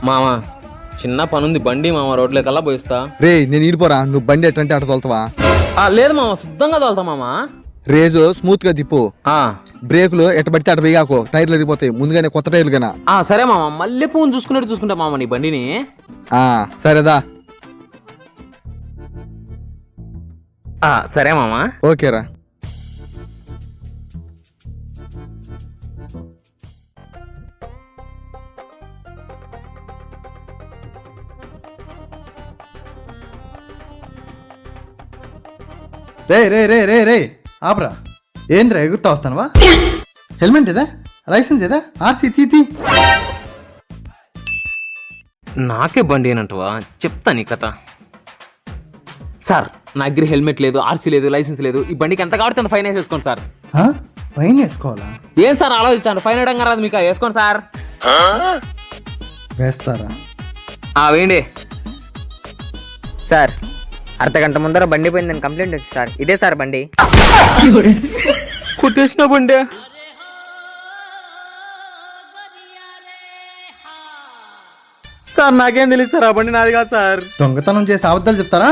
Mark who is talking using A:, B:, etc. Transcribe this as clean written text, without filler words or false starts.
A: మామ చిన్న పనుంది, బండి మామ రోడ్లకల్లా పోయిస్తా.
B: రే నేను ఈడిపోరా, నువ్వు బండి ఎట్టంటే అటు తోలుతావా?
A: లేదు మామ, శుద్ధంగా తోలుతా మామ.
B: రేజు స్మూత్ గా తిప్పు, బ్రేకులు ఎట్ట పడితే అటు వేయకు, టైర్లు ఎరిగిపోతాయి. ముందుగానే కొత్త టైర్లు గానా.
A: సరే మామ, మళ్ళీ పువ్వును చూసుకున్నట్టు చూసుకుంటా మామ నీ బండిని.
B: సరేదా?
A: సరే మామ.
B: ఓకేరా.
C: రే రే రే రే రే ఆపరా. ఏంద్రా ఎగురుతా వస్తానవా? హెల్మెట్ ఏదా? లైసెన్స్ ఏదా? ఆర్సీ తీ.
A: నాకే బండి ఏనంటవా? చెప్తా నీ కథ. సార్ నా దగ్గర హెల్మెట్ లేదు, ఆర్సీ లేదు, లైసెన్స్ లేదు. ఈ బండికి ఎంత కావాలంటే అంత ఫైన్ వేసేసుకోండి సార్.
C: ఫైన్ వేసుకోవాలా?
A: ఏం సార్ ఆలోచించాను, ఫైన్ వేయడం రాదు మీకు? వేసుకోండి సార్.
C: వేస్తారా?
A: వేయండి
D: సార్. అర్ధగంట ముందర బండి పోయిందని కంప్లైంట్ వచ్చింది సార్. ఇదే సార్ బండి.
A: కొట్టేసిన బండి. సార్ నాకేం తెలియదు సార్, ఆ బండి నాది కాదు సార్.
C: దొంగతనం చేసి అబద్ధాలు చెప్తారా?